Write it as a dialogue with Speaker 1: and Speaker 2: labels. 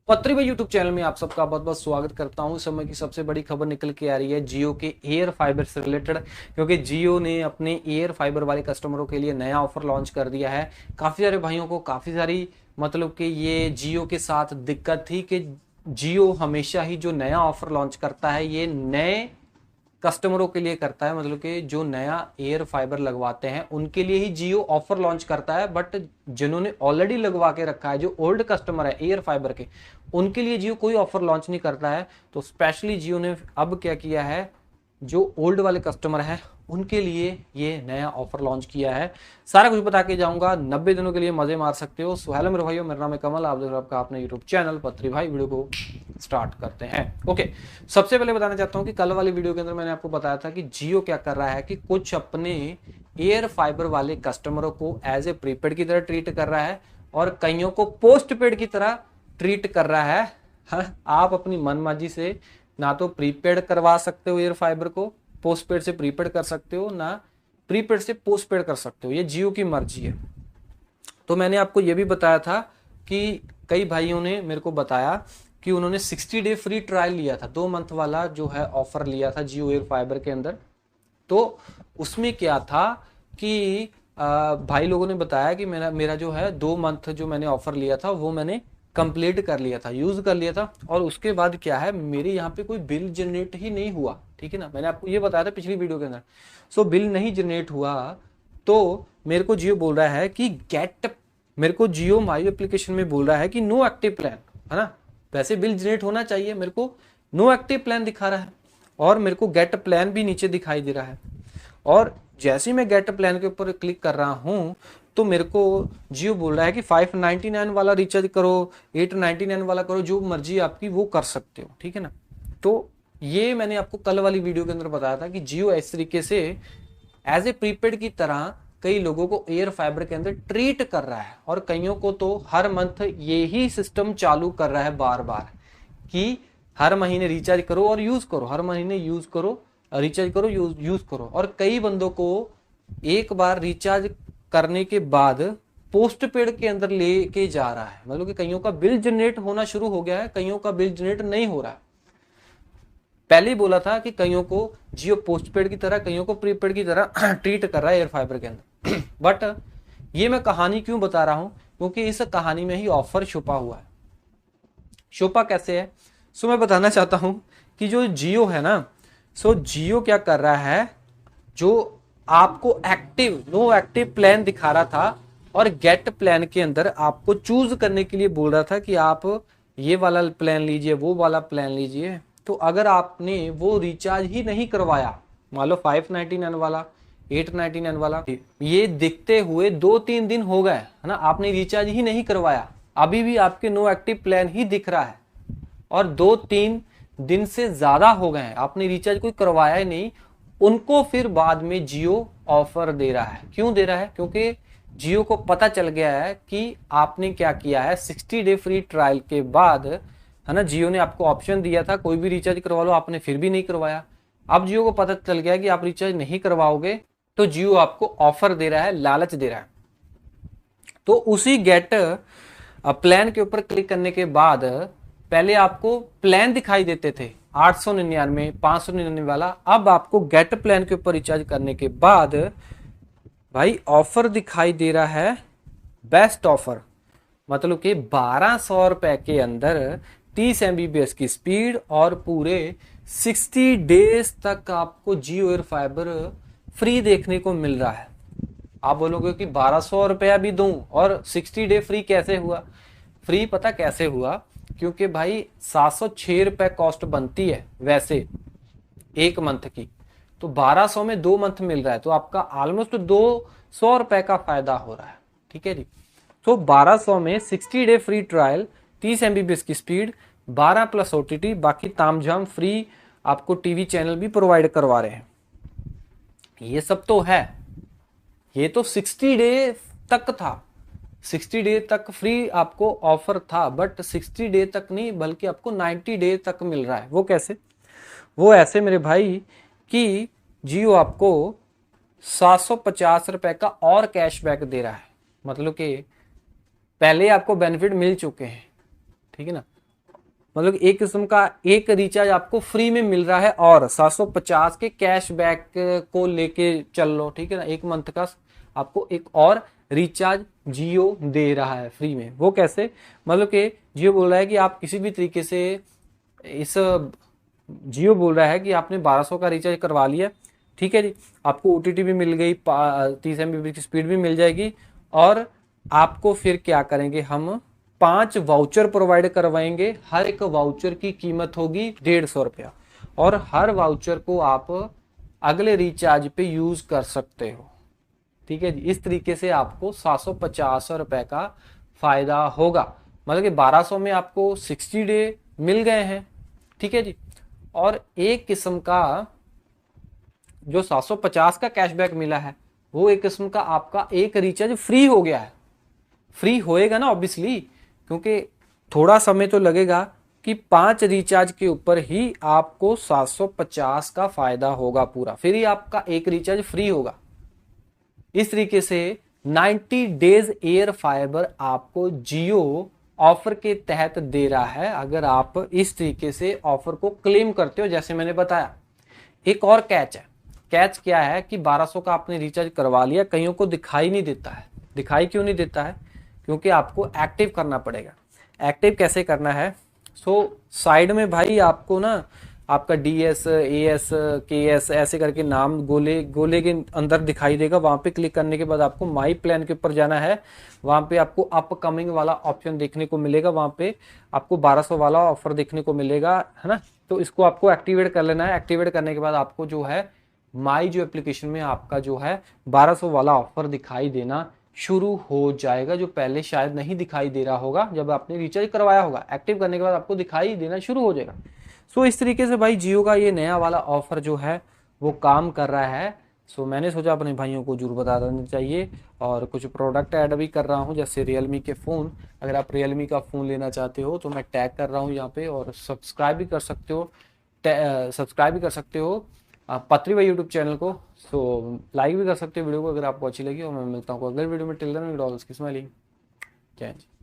Speaker 1: पत्री भाई YouTube channel में आप सबका बहुत बहुत स्वागत करता हूं। समय की सबसे बड़ी खबर निकल के आ रही है जियो के एयर फाइबर से रिलेटेड, क्योंकि जियो ने अपने एयर फाइबर वाले कस्टमरों के लिए नया ऑफर लॉन्च कर दिया है। काफ़ी सारे भाइयों को काफ़ी सारी मतलब कि ये जियो के साथ दिक्कत थी कि जियो हमेशा ही जो नया ऑफर लॉन्च करता है ये नए कस्टमरों के लिए करता है, मतलब कि जो नया एयर फाइबर लगवाते हैं उनके लिए ही जियो ऑफर लॉन्च करता है। बट जिन्होंने ऑलरेडी लगवा के रखा है, जो ओल्ड कस्टमर है एयर फाइबर के, उनके लिए जियो कोई ऑफर लॉन्च नहीं करता है। तो स्पेशली जियो ने अब क्या किया है, जो ओल्ड वाले कस्टमर हैं उनके लिए ये नया ऑफर लॉन्च किया है। सारा कुछ बता के जाऊंगा। 90 दिनों के लिए मजे मार सकते हो। सो हेलो मेरे भाइयों, मेरा नाम है कमल, आप देख रहे हो आपका अपने यूट्यूब चैनल पत्री भाई। वीडियो को स्टार्ट करते हैं। ओके, सबसे पहले बताना चाहता हूं कि कल वाली वीडियो के अंदर मैंने आपको बताया था कि जियो क्या कर रहा है कि कुछ अपने एयर फाइबर वाले कस्टमरों को एज ए प्रीपेड की तरह ट्रीट कर रहा है और कईयों को पोस्ट पेड की तरह ट्रीट कर रहा है। हाँ, आप अपनी मनमाजी से ना तो प्रीपेड करवा सकते हो एयर फाइबर को, पोस्टपेड से प्रीपेड कर सकते हो, ना प्रीपेड से पोस्टपेड कर सकते हो। ये जियो की मर्जी है। तो मैंने आपको ये भी बताया था कि कई भाइयों ने मेरे को बताया कि उन्होंने 60 डे फ्री ट्रायल लिया था, 2 मंथ वाला जो है ऑफर लिया था जियो एयर फाइबर के अंदर। तो उसमें क्या था कि भाई लोगों ने बताया कि मेरा मेरा जो है 2 मंथ जो मैंने ऑफर लिया था वो मैंने कंप्लीट कर लिया था, यूज कर लिया था। और उसके बाद क्या है, मेरे यहाँ पे कोई बिल जनरेट ही नहीं हुआ। ठीक है ना, मैंने आपको ये बताया था पिछली वीडियो के अंदर। सो बिल नहीं जनरेट हुआ तो मेरे को जियो बोल रहा है कि मेरे को जियो माई एप्लीकेशन में बोल रहा है कि नो एक्टिव प्लान, है ना। वैसे बिल जनरेट होना चाहिए, मेरे को नो एक्टिव प्लान दिखा रहा है और मेरे को गेट प्लान भी नीचे दिखाई दे रहा है। और जैसे ही मैं गेट प्लान के ऊपर क्लिक कर रहा हूं तो मेरे को जियो बोल रहा है कि 599 वाला रिचार्ज करो, 899 वाला करो, जो मर्जी आपकी वो कर सकते हो। ठीक है ना। तो ये मैंने आपको कल वाली वीडियो के अंदर बताया था कि जियो इस तरीके से एज ए प्रीपेड की तरह कई लोगों को एयर फाइबर के अंदर ट्रीट कर रहा है और कईयों को तो हर मंथ यही सिस्टम चालू कर रहा है बार बार कि हर महीने रिचार्ज करो और यूज करो, हर महीने यूज करो, रिचार्ज करो, यूज करो। और कई बंदों को एक बार रिचार्ज करने के बाद पोस्ट पेड के अंदर लेके जा रहा है, मतलब कि कईयों का बिल जनरेट होना शुरू हो गया है, कईयों का बिल जनरेट नहीं हो रहा है। पहले ही बोला था कि कईयों को जियो पोस्ट पेड की तरह, कईयों को प्रीपेड की तरह ट्रीट कर रहा है एयर फाइबर के अंदर। बट ये मैं कहानी क्यों बता रहा हूं, क्योंकि इस कहानी में ही ऑफर छुपा हुआ है। छुपा कैसे है, सो मैं बताना चाहता हूं कि जो जियो है ना, सो जियो क्या कर रहा है, जो आपको एक्टिव नो एक्टिव प्लान दिखा रहा था और गेट प्लान के अंदर आपको चूज करने के लिए बोल रहा था कि आप ये वाला प्लान लीजिए, वो वाला प्लान लीजिए। तो अगर आपने वो रिचार्ज ही नहीं करवाया, मान लो 599 वाला, 899 वाला, ये दिखते हुए 2-3 दिन हो गए है ना, आपने रिचार्ज ही नहीं करवाया, अभी भी आपके नो एक्टिव प्लान ही दिख रहा है और 2-3 दिन से ज्यादा हो गए हैं, आपने रिचार्ज कोई करवाया ही नहीं, उनको फिर बाद में जियो ऑफर दे रहा है। क्यों दे रहा है, क्योंकि जियो को पता चल गया है कि आपने क्या किया है। 60 डे फ्री ट्रायल के बाद, है ना, जियो ने आपको ऑप्शन दिया था कोई भी रिचार्ज करवा लो, आपने फिर भी नहीं करवाया। अब जियो को पता चल गया कि आप रिचार्ज नहीं करवाओगे तो जियो आपको ऑफर दे रहा है, लालच दे रहा है। तो उसी गेट प्लान के ऊपर क्लिक करने के बाद पहले आपको प्लान दिखाई देते थे 899, 599 वाला, अब आपको गेट प्लान के ऊपर रिचार्ज करने के बाद भाई ऑफर दिखाई दे रहा है, बेस्ट ऑफर, मतलब कि 1200 रुपए के अंदर 30 MB की स्पीड और पूरे 60 डेज तक आपको जियो एयर फाइबर फ्री देखने को मिल रहा है। आप बोलोगे कि 1200 रुपया भी दूं और 60 डे फ्री कैसे हुआ। फ्री पता कैसे हुआ, क्योंकि भाई 706 रुपए कॉस्ट बनती है वैसे एक मंथ की, तो 1200 में 2 मंथ मिल रहा है, तो आपका ऑलमोस्ट 200 रुपए का फायदा हो रहा है। ठीक है जी। तो 1200 में 60 डे फ्री ट्रायल, 30 MB की स्पीड, 12 प्लस OTT, बाकी तामझाम फ्री आपको टीवी चैनल भी प्रोवाइड करवा रहे हैं। ये सब तो है, ये तो 60 डे तक था, 60 डे तक फ्री आपको ऑफर था, बट 60 डे तक नहीं बल्कि आपको 90 डे तक मिल रहा है। वो कैसे, वो ऐसे मेरे भाई कि जियो आपको 750 रुपए का और कैशबैक दे रहा है, मतलब कि पहले आपको बेनिफिट मिल चुके हैं। ठीक है ना, मतलब एक किस्म का एक रिचार्ज आपको फ्री में मिल रहा है और 750 के कैशबैक को लेके चल लो, ठीक है ना। एक मंथ का आपको एक और रिचार्ज जियो दे रहा है फ्री में। वो कैसे, मतलब कि जियो बोल रहा है कि आप किसी भी तरीके से इस जियो बोल रहा है कि आपने 1200 का रिचार्ज करवा लिया, ठीक है जी, आपको ओटीटी भी मिल गई, 30 MB की स्पीड भी मिल जाएगी, और आपको फिर क्या करेंगे, हम 5 वाउचर प्रोवाइड करवाएंगे। हर एक वाउचर की कीमत होगी 150 रुपया, और हर वाउचर को आप अगले रिचार्ज पे यूज कर सकते हो, ठीक है जी। इस तरीके से आपको 750 रुपए का फायदा होगा, मतलब कि 1200 में आपको 60 डे मिल गए हैं, ठीक है जी। और एक किस्म का जो 750 का कैशबैक मिला है, वो एक किस्म का आपका एक रिचार्ज फ्री हो गया है। फ्री होएगा ना ऑब्वियसली, क्योंकि थोड़ा समय तो लगेगा कि 5 रिचार्ज के ऊपर ही आपको 750 का फायदा होगा पूरा, फिर ही आपका एक रिचार्ज फ्री होगा। इस तरीके से 90 डेज एयर फाइबर आपको जियो ऑफर के तहत दे रहा है, अगर आप इस तरीके से ऑफर को क्लेम करते हो जैसे मैंने बताया। एक और कैच है, कैच क्या है कि 1200 का आपने रिचार्ज करवा लिया, कईयों को दिखाई नहीं देता है। दिखाई क्यों नहीं देता है, क्योंकि आपको एक्टिव करना पड़ेगा। एक्टिव कैसे करना है, साइड में भाई आपको ना आपका DS AS KS ऐसे करके नाम गोले गोले के अंदर दिखाई देगा। वहां पे क्लिक करने के बाद आपको माई प्लान के ऊपर जाना है, वहां पे आपको अपकमिंग वाला ऑप्शन देखने को मिलेगा, वहां पे आपको 1200 वाला ऑफर देखने को मिलेगा, है ना। तो इसको आपको एक्टिवेट कर लेना है। एक्टिवेट करने के बाद आपको जो है माई जो एप्लीकेशन में आपका जो है 1200 वाला ऑफर दिखाई देना शुरू हो जाएगा, जो पहले शायद नहीं दिखाई दे रहा होगा जब आपने रिचार्ज करवाया होगा। एक्टिव करने के बाद आपको दिखाई देना शुरू हो जाएगा। इस तरीके से भाई जियो का ये नया वाला ऑफर जो है वो काम कर रहा है। मैंने सोचा अपने भाइयों को जरूर बता देना चाहिए। और कुछ प्रोडक्ट ऐड भी कर रहा हूँ, जैसे रियलमी के फ़ोन, अगर आप रियलमी का फ़ोन लेना चाहते हो तो मैं टैग कर रहा हूँ यहाँ पे, और सब्सक्राइब भी कर सकते हो, पत्री भाई यूट्यूब चैनल को। लाइक भी कर सकते हो वीडियो को अगर आपको अच्छी लगी। और मैं मिलता हूँ अगले वीडियो में। Till then, smiling. जय हिंद।